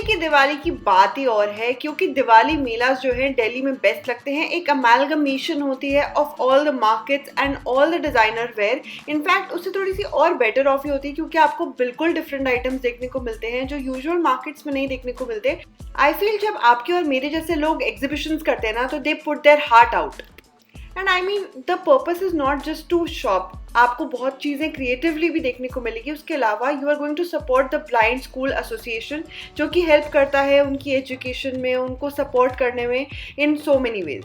की दिवाली की बात ही और है, क्योंकि दिवाली मेलास जो है दिल्ली में बेस्ट लगते हैं। एक अमेलगमेशन होती है of all the markets and all the designer wear. In fact उससे थोड़ी सी और बेटर ऑफ ही होती है, क्योंकि आपको बिल्कुल डिफरेंट आइटम्स देखने को मिलते हैं जो यूजुअल मार्केट्स में नहीं देखने को मिलते। आई फील जब आपके और मेरे जैसे लोग एग्जीबिशंस करते हैं ना, तो they put their heart out. And I mean the purpose is not just to shop, आपको बहुत चीज़ें क्रिएटिवली भी देखने को मिलेगी। उसके अलावा you are going to support the blind school association, जो कि हेल्प करता है उनकी एजुकेशन में, उनको सपोर्ट करने में इन सो मेनी वेज।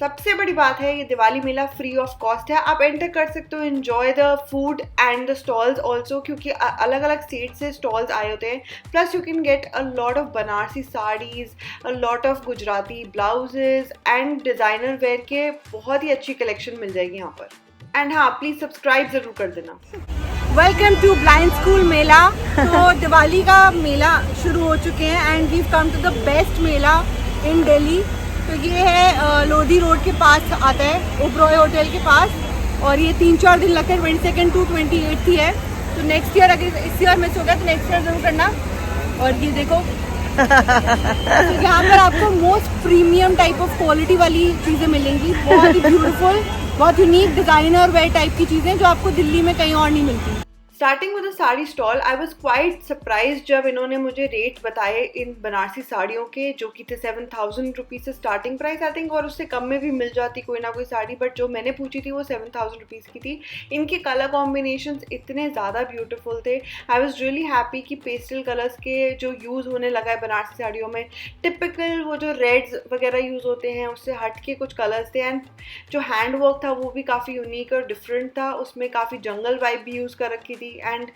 सबसे बड़ी बात है, ये दिवाली मेला फ्री ऑफ कॉस्ट है। आप एंटर कर सकते हो, enjoy the food and the stalls also, क्योंकि अलग अलग स्टेट से स्टॉल्स आए होते हैं। Plus you can get a lot of Banarasi saris, a lot of Gujarati blouses and designer wear के बहुत ही अच्छी कलेक्शन मिल जाएगी यहाँ पर। एंड हाँ, प्लीज़ सब्सक्राइब ज़रूर कर देना। Welcome to blind school mela. तो दिवाली का मेला शुरू हो चुके हैं and we come to the best mela in Delhi. तो ये है लोधी रोड के पास आता है, ओबरॉय होटल के पास, और ये 3-4 दिन लगते हैं, 22 to 28 ही है। तो नेक्स्ट ईयर अगर इस ईयर मिस हो गया तो नेक्स्ट ईयर ज़रूर करना। और ये देखो तो यहाँ पर आपको most premium type of quality वाली चीज़ें मिलेंगी, बहुत ही ब्यूटीफुल, बहुत यूनिक डिज़ाइनर वेयर टाइप की चीज़ें जो आपको दिल्ली में कहीं और नहीं मिलती। Starting with the sari stall, I was quite surprise जब इन्होंने मुझे रेट बताए इन बनारसी साड़ियों के, जो कि थे 7,000 रुपीज़ से स्टार्टिंग प्राइस आई थिंक, और उससे कम में भी मिल जाती कोई ना कोई साड़ी, बट जो मैंने पूछी थी वो 7,000 रुपीज़ की थी। इनके कलर कॉम्बिनेशंस इतने ज़्यादा ब्यूटीफुल थे। आई वॉज रियली हैप्पी कि पेस्टल कलर्स के जो यूज़ होने लगा है बनारसी साड़ियों में, टिपिकल वो जो रेड्स वगैरह यूज़ होते हैं उससे हट के कुछ कलर्स थे। एंड जो हैंड वर्क था वो भी काफ़ी यूनिक और डिफरेंट था, उसमें काफ़ी जंगल वाइब भी यूज़ कर रखी थी। एंड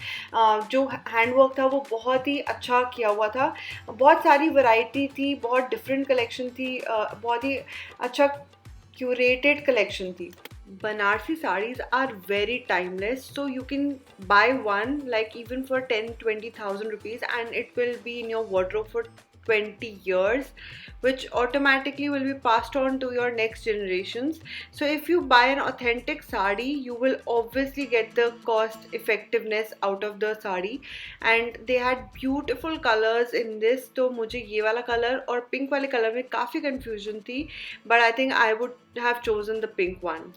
जो हैंडवर्क था वो बहुत ही अच्छा किया हुआ था। बहुत सारी वैरायटी थी, बहुत डिफरेंट कलेक्शन थी, बहुत ही अच्छा क्यूरेटेड कलेक्शन थी। Banarsi sarees are very timeless, so you can buy one like even for 10-20,000 rupees and it will be in your wardrobe for 20 years, which automatically will be passed on to your next generations. So if you buy an authentic sari, you will obviously get the cost effectiveness out of the sari. And they had beautiful colors in this, तो मुझे ये वाला colour और pink वाले colour में काफ़ी confusion थी, but I think I would have chosen the pink one.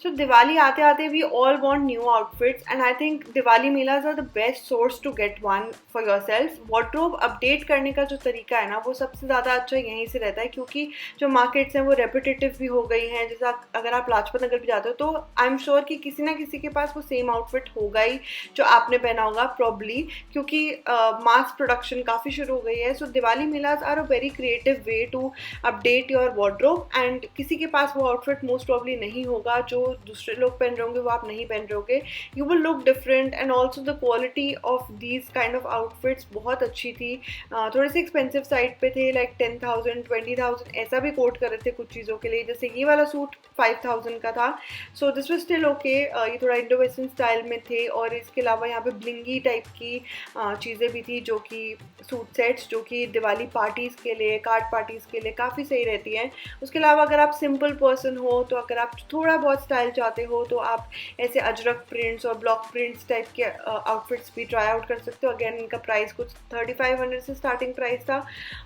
So Diwali आते आते we all want new outfits and I think Diwali MELAS are the best source to get one for yourself. Wardrobe update करने का जो तरीका है ना, वो सबसे ज़्यादा अच्छा यहीं से रहता है, क्योंकि जो मार्केट्स हैं वो रेपिटेटिव भी हो गई हैं। जैसा अगर आप लाजपत नगर भी जाते हो तो आई एम श्योर कि किसी ना किसी के पास वो सेम आउटफिट होगा ही जो आपने पहना होगा प्रॉब्ली, क्योंकि मास प्रोडक्शन काफ़ी शुरू हो गई है। So Diwali melas are a very creative way to update your wardrobe and किसी के पास वो आउटफिट मोस्ट प्रॉब्ली नहीं होगा जो दूसरे लोग पहन रहे होंगे वो आप नहीं पहन रहे होगे। You will look different and also the quality of these kind of outfits बहुत अच्छी थी। थोड़े से एक्सपेंसिव साइड पे थे, लाइक 10,000 20,000 ऐसा भी कोट कर रहे थे कुछ चीज़ों के लिए। जैसे ये वाला सूट 5,000 का था, so this was still okay. ये थोड़ा इंडो वेस्टर्न स्टाइल में थे, और इसके अलावा यहाँ पे ब्लिंगी टाइप की चीज़ें भी थी, जो कि सूट सेट्स जो कि दिवाली पार्टीज़ के लिए, कार्ड पार्टीज़ के लिए काफ़ी सही रहती हैं। उसके अलावा अगर आप सिंपल पर्सन हो, तो अगर आप थोड़ा बहुत स्टाइल चाहते हो तो आप ऐसे अजरक प्रिंट्स और ब्लॉक प्रिंट्स टाइप के आउटफिट्स भी ट्राई आउट कर सकते हो। अगेन इनका प्राइस कुछ 3,500 से स्टार्टिंग प्राइस था,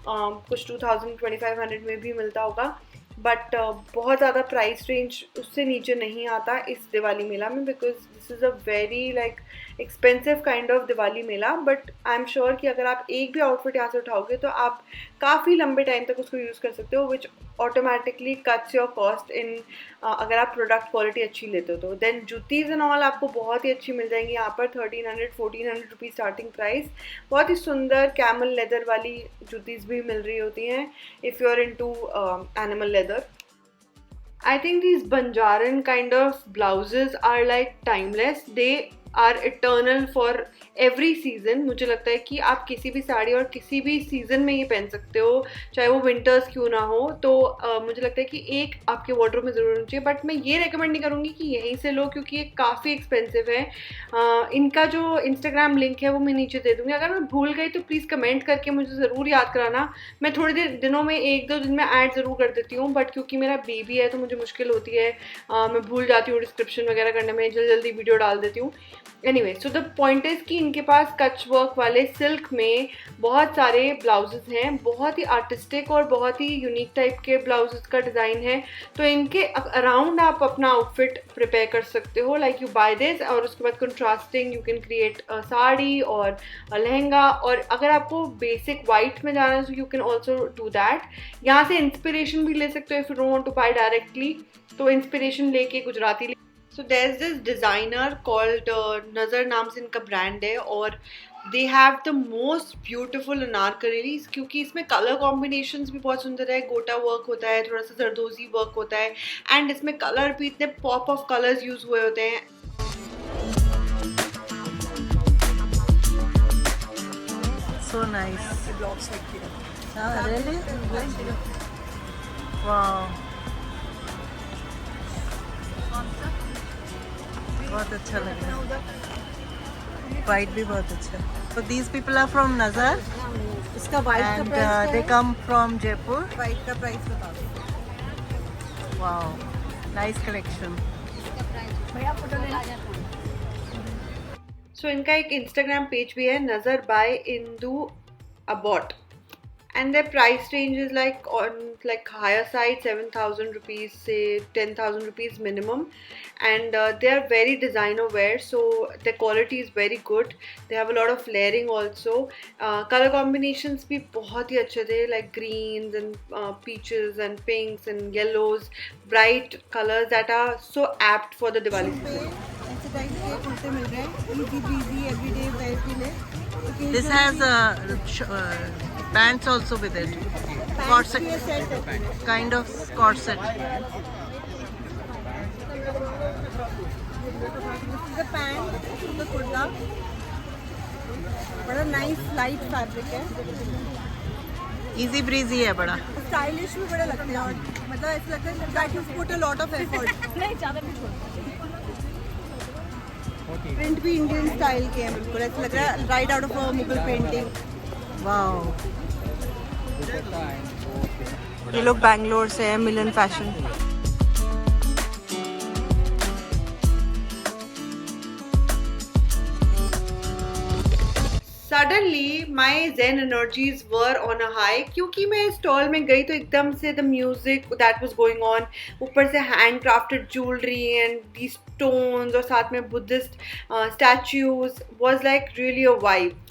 कुछ 2,000-2,500 में भी मिलता होगा, बट बहुत ज़्यादा प्राइस रेंज उससे नीचे नहीं आता इस दिवाली मेला में, because this is a very like expensive kind of Diwali Mela. But I am sure कि अगर आप एक भी आउटफिट यहाँ से उठाओगे तो आप काफ़ी लंबे टाइम तक उसको यूज़ कर सकते हो, विच automatically cuts your cost in अगर आप प्रोडक्ट क्वालिटी अच्छी लेते हो तो। देन जूतीज़ एंड ऑल आपको बहुत ही अच्छी मिल जाएंगी यहाँ पर, 1,300-1,400 रुपीज़ स्टार्टिंग प्राइस। बहुत ही सुंदर कैमल लेदर वाली जूतीज़ भी मिल रही होती हैं if you are into animal leather. I think these Banjaran kind of blouses are like timeless. They are eternal for every season. मुझे लगता है कि आप किसी भी साड़ी और किसी भी सीज़न में ये पहन सकते हो, चाहे वो विंटर्स क्यों ना हो। तो मुझे लगता है कि एक आपके वार्डरोब में ज़रूर होना चाहिए, बट मैं ये रेकमेंड नहीं करूँगी कि यहीं से लो, क्योंकि ये काफ़ी एक्सपेंसिव है। इनका जो इंस्टाग्राम लिंक है वो मैं नीचे दे दूँगी। अगर मैं भूल गई तो प्लीज़ कमेंट करके मुझे ज़रूर याद कराना। मैं थोड़ी दिनों में 1-2 दिन में ऐड ज़रूर कर देती हूँ, बट क्योंकि मेरा बेबी है तो मुझे मुश्किल होती है, मैं भूल जाती हूँ डिस्क्रिप्शन वगैरह करने में, जल्दी वीडियो डाल देती हूँ। Anyway, so the point is कि इनके पास कच वर्क वाले सिल्क में बहुत सारे ब्लाउजेस हैं, बहुत ही आर्टिस्टिक और बहुत ही यूनिक टाइप के ब्लाउजेस का डिज़ाइन है। तो इनके अराउंड आप अपना आउटफिट प्रिपेयर कर सकते हो, लाइक यू बाय दिस और उसके बाद contrasting you can create sari और लहंगा। और अगर आपको बेसिक वाइट में जाना है तो you can also do that. यहाँ से इंस्पिरेशन भी ले सकते हो if you don't want to buy directly, तो इंस्पिरेशन लेके Gujarati. So there's this designer called Nazar नाम से इनका ब्रांड है, और they have the most beautiful anarkalis, क्योंकि इसमें कलर कॉम्बिनेशंस भी बहुत सुंदर है, गोटा वर्क होता है, थोड़ा सा जरदोजी वर्क होता है, एंड इसमें कलर भी इतने पॉप ऑफ कलर्स यूज हुए होते हैं। So nice. Really? Wow. बहुत अच्छा लग रहा है, वाइट भी बहुत अच्छा है। So these people are from Nazar इसका वाइट का and price they come from Jaipur. White का प्राइस बता दो। Wow, nice collection. सो इनका एक इंस्टाग्राम पेज भी है, Nazar by Indu Abbott, and their price range is like on like higher side, 7,000 rupees say 10,000 rupees minimum, and they are very designer wear, so the quality is very good. They have a lot of layering also. Color combinations भी बहुत ही अच्छे थे, like greens and peaches and pinks and yellows, bright colors that are so apt for the Diwali season. ऐसे type के कुर्ते मिल रहे हैं, इजी ब्रीजी एवरीडे वेयर के लिए। This has pants also with it. Corset, kind of corset. the pant, the kurta, बड़ा nice light fabric है, Easy breezy है बड़ा। स्टाइलिश भी बड़े लगते हैं, और मतलब ऐसा लगता है that you put a lot of effort. नहीं ज़्यादा नहीं छोड़, प्रिंट भी इंडियन स्टाइल के हैं बिल्कुल, ऐसा लग रहा है right out of a Mughal painting. Wow. ये लोग बैंगलोर से हैं, Milan fashion. Suddenly my Zen energies were on a high, क्योंकि मैं स्टॉल में गई तो एकदम से the music that was going on, ऊपर से hand crafted jewellery and the stones और साथ में Buddhist statues was like really a vibe.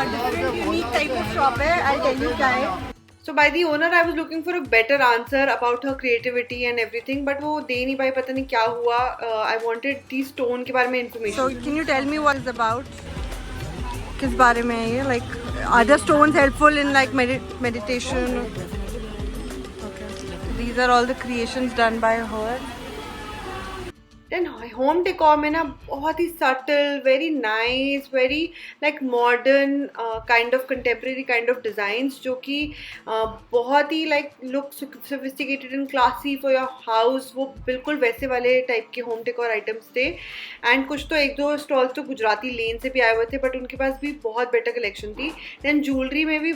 Different unique type of shop है, आई टेल यू क्या है। So by the owner I was looking for a better answer about her creativity and everything, but वो दे नहीं पाई, पता नहीं क्या हुआ। I wanted the stone के बारे में information. So can you tell me what it's about? किस बारे में है ये? Like are the stones helpful in like meditation? Okay. These are all the creations done by her. Then home decor में ना बहुत ही subtle, very nice, very like modern kind of contemporary kind of designs, जो कि बहुत ही like look sophisticated and classy for your house, वो बिल्कुल वैसे वाले टाइप के होम डेकोर आइटम्स थे। एंड कुछ तो एक दो स्टॉल्स तो गुजराती लेन से भी आए हुए थे, बट उनके पास भी बहुत बेटर कलेक्शन थी। देन ज्वेलरी में भी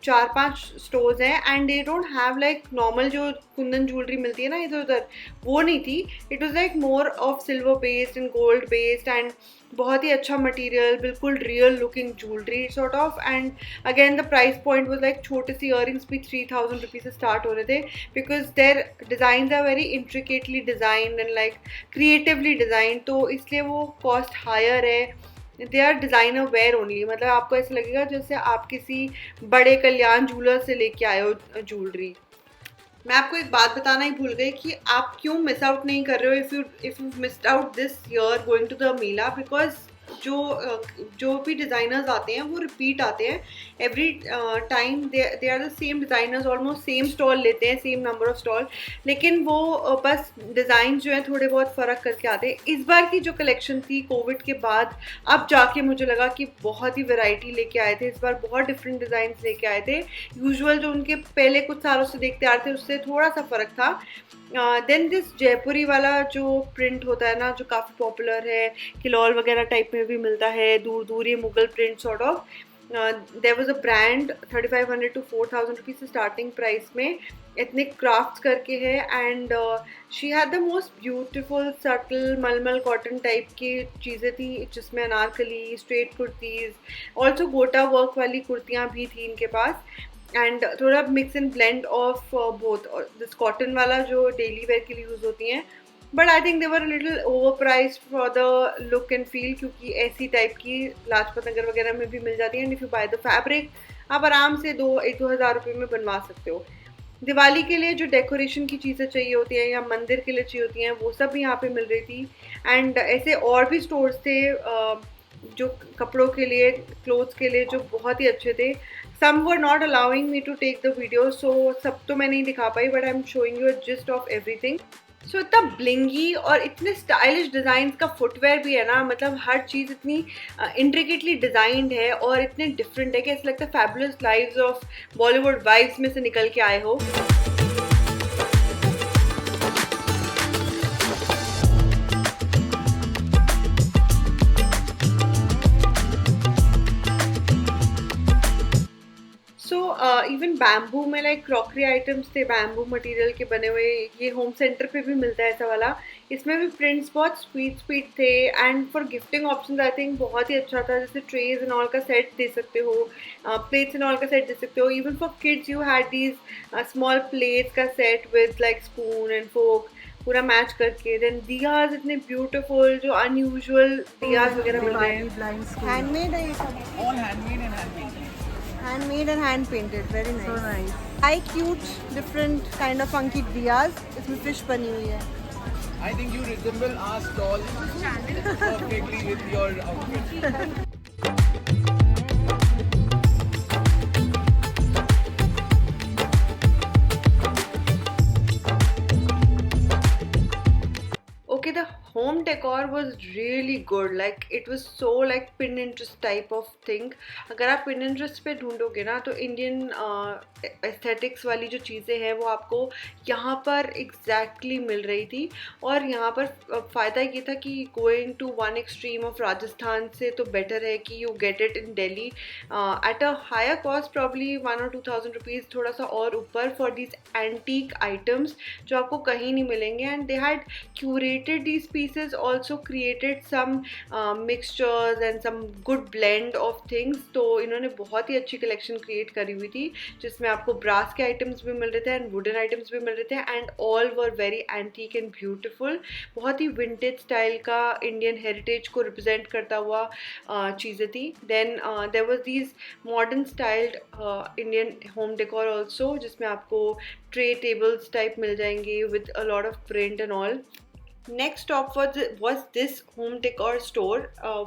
4-5 स्टोर्स हैं, and they don't have like normal जो कुंदन ज्वेलरी मिलती है ना इधर उधर, वो नहीं थी। It was like more of silver based and gold based, and बहुत ही अच्छा मटेरियल, बिल्कुल real looking jewellery sort of. And again the price point was like छोटे सी इयरिंग्स भी 3,000 रुपीज़ से स्टार्ट हो रहे थे, because their design are very intricately designed and like creatively design, तो इसलिए वो कॉस्ट हायर है। They are designer wear only, मतलब आपको ऐसा लगेगा जैसे आप किसी बड़े कल्याण ज्वेलर से लेके आए हो ज्वेलरी। मैं आपको एक बात बताना ही भूल गई कि आप क्यों मिस आउट नहीं कर रहे हो if you missed out this year going to the mela, because जो भी डिज़ाइनर्स आते हैं वो रिपीट आते हैं every time. They are the same designers, almost same stall लेते हैं, सेम नंबर ऑफ स्टॉल, लेकिन वो बस डिज़ाइन जो है थोड़े बहुत फ़र्क करके आते हैं। इस बार की जो कलेक्शन थी कोविड के बाद, अब जाके मुझे लगा कि बहुत ही वैरायटी लेके आए थे इस बार, बहुत डिफरेंट डिज़ाइंस लेके आए थे। यूजुअल जो उनके पहले कुछ सालों से देखते आ रहे थे उससे थोड़ा सा फ़र्क था। देन दिस जयपुरी वाला जो प्रिंट होता है ना, जो काफ़ी पॉपुलर है, किलौल वगैरह टाइप में भी मिलता है, दूर दूर ये Mughal print sort of. There was a brand 3500 to 4000 rupees starting price में, इतने क्राफ्ट्स करके है. And she had the most beautiful subtle malmal cotton type की चीज़ें थी, जिसमें anarkali, straight kurtis, also gota work वाली कुर्तियाँ भी थी इनके पास. एंड थोड़ा mix and blend of both. This cotton वाला जो डेली वेयर के लिए यूज़ होती हैं, but I think they were little over priced for the look and feel, क्योंकि ऐसी टाइप की लाजपत नगर वगैरह में भी मिल जाती है. And if you by the fabric, आप आराम से 2 हज़ार रुपये में बनवा सकते हो. दिवाली के लिए जो डेकोरेशन की चीज़ें चाहिए होती हैं या मंदिर के लिए चाहिए होती हैं, वो सब भी यहाँ पे मिल रही थी. एंड ऐसे और भी स्टोर्स थे जो कपड़ों के लिए, क्लोथ्स के लिए, जो बहुत ही अच्छे थे. Some were not allowing me to take the video, so सब तो मैं नहीं दिखा पाई, but I am showing you a gist of everything. So इतना ब्लिंगी और इतने स्टाइलिश डिज़ाइन का फुटवेयर भी है ना, मतलब हर चीज़ इतनी इंट्रिकेटली डिज़ाइंड है और इतने डिफरेंट है कि ऐसा लगता है fabulous lives of Bollywood vibes में से निकल के आए हो. इवन बैम्बू में लाइक क्रॉकरी आइटम्स थे, बैम्बू मटेरियल के बने हुए. ये होम सेंटर पे भी मिलता है ऐसा वाला. इसमें भी प्रिंट्स बहुत स्वीट थे. And for gifting options I think बहुत ही अच्छा था. जैसे ट्रेज एंड ऑल का सेट दे सकते हो, प्लेट्स एंड ऑल का सेट दे सकते हो. Even for kids you had these small plates का set with like spoon and fork, पूरा मैच करके. देन दियाज इतने ब्यूटीफुल, जो अनयूजुअल दियाज वगैरह मिल रहे हैं. हैंडमेड है ये सब, All handmade and hand painted. Handmade and hand painted. Very So nice. nice. Hi cute different kind of funky diyas. इसमें फिश बनी हुई है. I think you resemble our stall perfectly with your outfit. Okay, the home decor was really good. Like it was so like Pinterest type of thing. अगर आप Pinterest पे ढूंढोगे ना, तो Indian aesthetics वाली जो चीज़ें हैं वो आपको यहाँ पर एग्जैक्टली मिल रही थी. और यहाँ पर फ़ायदा ये था कि going to one extreme of Rajasthan से तो बेटर है कि you get it in Delhi at a higher cost, probably 1 or 2,000 rupees, थोड़ा सा और ऊपर, फॉर दीज एंटीक आइटम्स जो आपको कहीं नहीं मिलेंगे. And they had curated these pieces, also created some mixtures and some good blend of things. तो इन्होंने बहुत ही अच्छी कलेक्शन क्रिएट करी हुई थी, जिसमें आपको ब्रास के आइटम्स भी मिल रहे थे एंड वुडन आइटम्स भी मिल रहे थे. And all were very antique and beautiful. बहुत ही विंटेज स्टाइल का, इंडियन हेरिटेज को रिप्रेजेंट करता हुआ चीज़ें थी. Then there was these modern styled Indian home decor also, जिसमें आपको ट्रे टेबल्स टाइप मिल जाएंगे with a lot of print and all. Next stop was this home decor store,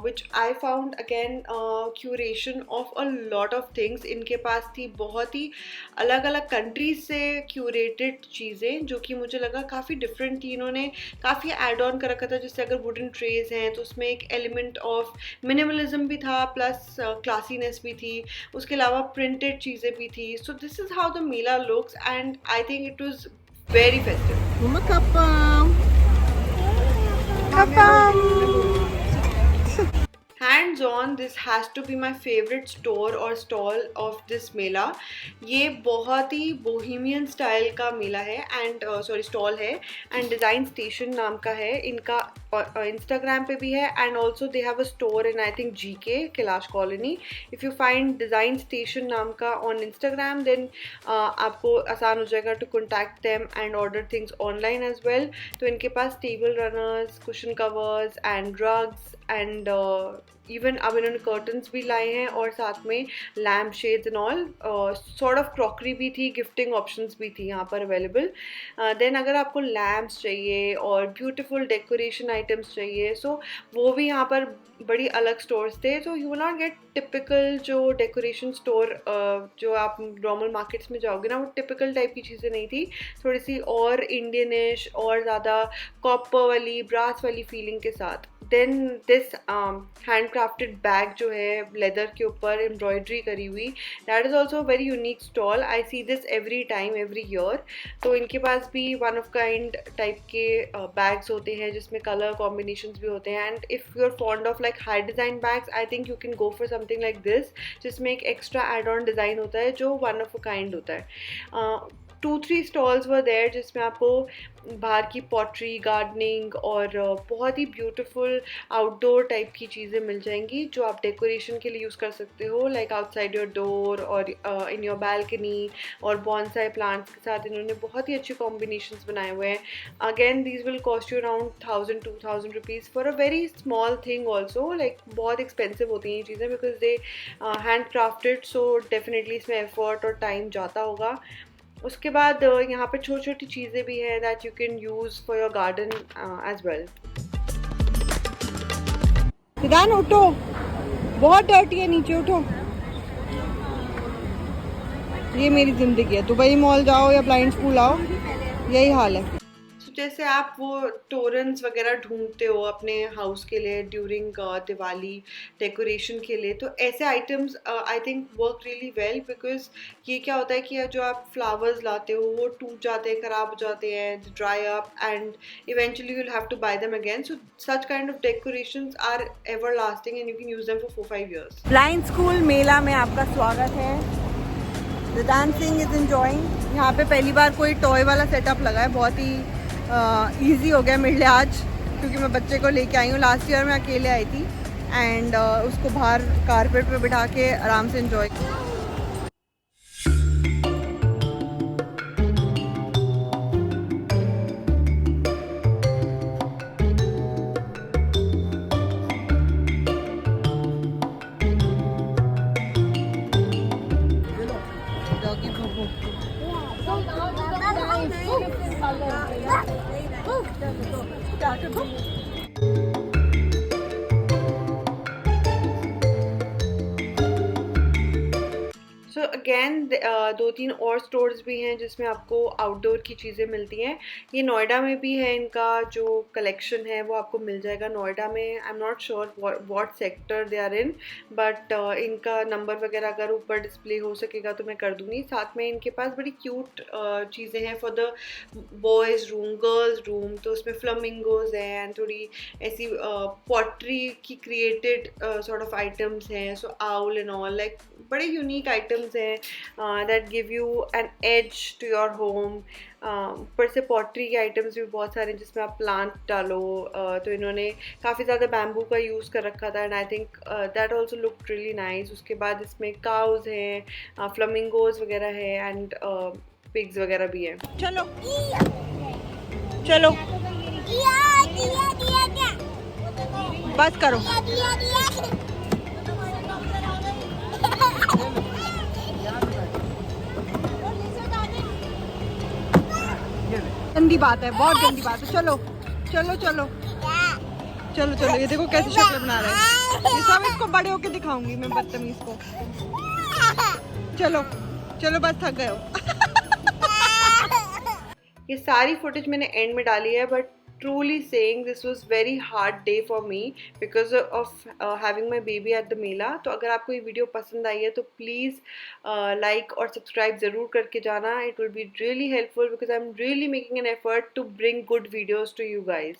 which I found again curation of a lot of things. इनके पास थी बहुत ही अलग अलग countries से क्यूरेटेड चीज़ें, जो कि मुझे लगा काफ़ी डिफरेंट थी. इन्होंने काफ़ी एड ऑन कर रखा था. जैसे अगर वुडन ट्रेज हैं तो उसमें एक एलिमेंट ऑफ मिनिमलिज्म भी था, प्लस क्लासीनेस भी थी. उसके अलावा प्रिंटेड चीज़ें भी थी. So this is how the Mela looks and I think it was very festive. Hands on, this has to be my favorite store or stall of this mela. ये बहुत ही बोहेमियन स्टाइल का मेला है एंड स्टॉल है. And design station नाम का है. इनका इंस्टाग्राम पे भी है and also they have a store in I think GK Kailash Colony. If you find design station नाम का ऑन इंस्टाग्राम, देन आपको आसान हो जाएगा to contact them and order things online as well. तो इनके पास table runners, cushion covers and rugs and even अब इन्होंने कर्टन्स भी लाए हैं और साथ में lamp shades and all. Sort of crockery भी थी, गिफ्टिंग ऑप्शंस भी थी यहाँ पर अवेलेबल. देन अगर आपको लैम्प्स चाहिए और ब्यूटीफुल डेकोरेशन आइटम्स चाहिए, सो वो भी यहाँ पर बड़ी अलग स्टोर्स थे. तो you will not gate typical जो डेकोरेशन स्टोर जो आप नॉर्मल मार्केट्स में जाओगे ना, वो टिपिकल टाइप की चीज़ें नहीं थी. थोड़ी सी और इंडियनिश और ज़्यादा कॉपर वाली, ब्रास वाली फीलिंग के साथ. Then this handcrafted crafted bag जो है लेदर के ऊपर एम्ब्रॉयडरी करी हुई, that is also very unique stall. I see this every time every year. तो इनके पास भी वन ऑफ काइंड टाइप के बैग्स होते हैं जिसमें कलर कॉम्बिनेशंस भी होते हैं. And if you are fond of like high design bags, I think you can go for something like this, जिसमें एक एक्स्ट्रा एड ऑन डिज़ाइन होता है जो वन ऑफ अ काइंड होता है. 2-3 स्टॉल्स वर देयर जिसमें आपको बाहर की पॉटरी, गार्डनिंग और बहुत ही ब्यूटीफुल आउटडोर टाइप की चीज़ें मिल जाएंगी जो आप डेकोरेशन के लिए यूज़ कर सकते हो, लाइक आउटसाइड योर डोर और इन योर बैल्कनी. और बॉन्साई प्लांट्स के साथ इन्होंने बहुत ही अच्छे कॉम्बिनेशंस बनाए हुए हैं. Again these will cost you around 1000-2000 rupees for a very small thing also. Like बहुत एक्सपेंसिव होती हैं ये चीज़ें because they hand crafted, so definitely इसमें एफर्ट और टाइम जाता होगा. उसके बाद यहाँ पे छोटी छोटी चीज़ें भी हैं that you can use for your garden as well. Sidaan उठो, बहुत डर्टी है, नीचे उठो. ये मेरी ज़िंदगी है. दुबई मॉल जाओ या ब्लाइंड स्कूल आओ, यही हाल है. जैसे आप वो तोरन्स वगैरह ढूंढते हो अपने हाउस के लिए ड्यूरिंग दिवाली डेकोरेशन के लिए, तो ऐसे items I think work really well. Because ये क्या होता है कि जो आप फ्लावर्स लाते हो वो टूट जाते हैं, ख़राब हो जाते हैं, dry up, and eventually you will have to buy them again. So such kind of decorations are ever lasting and you can use them for 4-5 years. Blind school मेला में आपका स्वागत है. Sidaan Singh is enjoying. यहाँ पे पहली बार कोई टॉय वाला सेटअप लगा है. बहुत ही ईजी हो गया मेरे लिए आज, क्योंकि मैं बच्चे को लेके आई हूँ. लास्ट ईयर मैं अकेले आई थी एंड उसको बाहर कारपेट पे बिठा के आराम से एंजॉय. सो अगेन 2-3 और स्टोर्स भी हैं जिसमें आपको आउटडोर की चीज़ें मिलती हैं. ये नोएडा में भी है. इनका जो कलेक्शन है वो आपको मिल जाएगा नोएडा में. I am not sure what sector they are in, but इनका नंबर वगैरह अगर ऊपर डिस्प्ले हो सकेगा तो मैं कर दूँगी. साथ में इनके पास बड़ी क्यूट चीज़ें हैं for the boys room, girls room. तो उसमें फ्लमिंगोज हैं एंड थोड़ी ऐसी पॉटरी की क्रिएटेड सॉर्ट ऑफ आइटम्स हैं. So owl and all, like बड़े यूनिक आइटम्स हैं that give you an edge to your home. ऊपर से पॉटरी के आइटम्स भी बहुत सारे हैं जिसमें आप प्लांट डालो. तो इन्होंने काफ़ी ज़्यादा बैम्बू का यूज़ कर रखा था and I think that also look really nice. उसके बाद इसमें काउज हैं, फ्लमिंगोज वगैरह है एंड पिग्स वगैरह भी हैं. चलो चलो बस करो. गंदी बात है, बहुत गंदी बात है. चलो चलो चलो चलो चलो. ये देखो कैसी शक्ल बना रहे हैं. ये सब इसको बड़े होके दिखाऊंगी मैं, बदतमीज को. चलो चलो बस थक गए हो. ये सारी फुटेज मैंने एंड में डाली है, but truly saying this was very hard day for me because of having my baby at the मेला. तो अगर आपको ये वीडियो पसंद आई है तो प्लीज़ लाइक और सब्सक्राइब ज़रूर करके जाना. It will be really helpful because I'm really making an effort to bring good videos to you guys.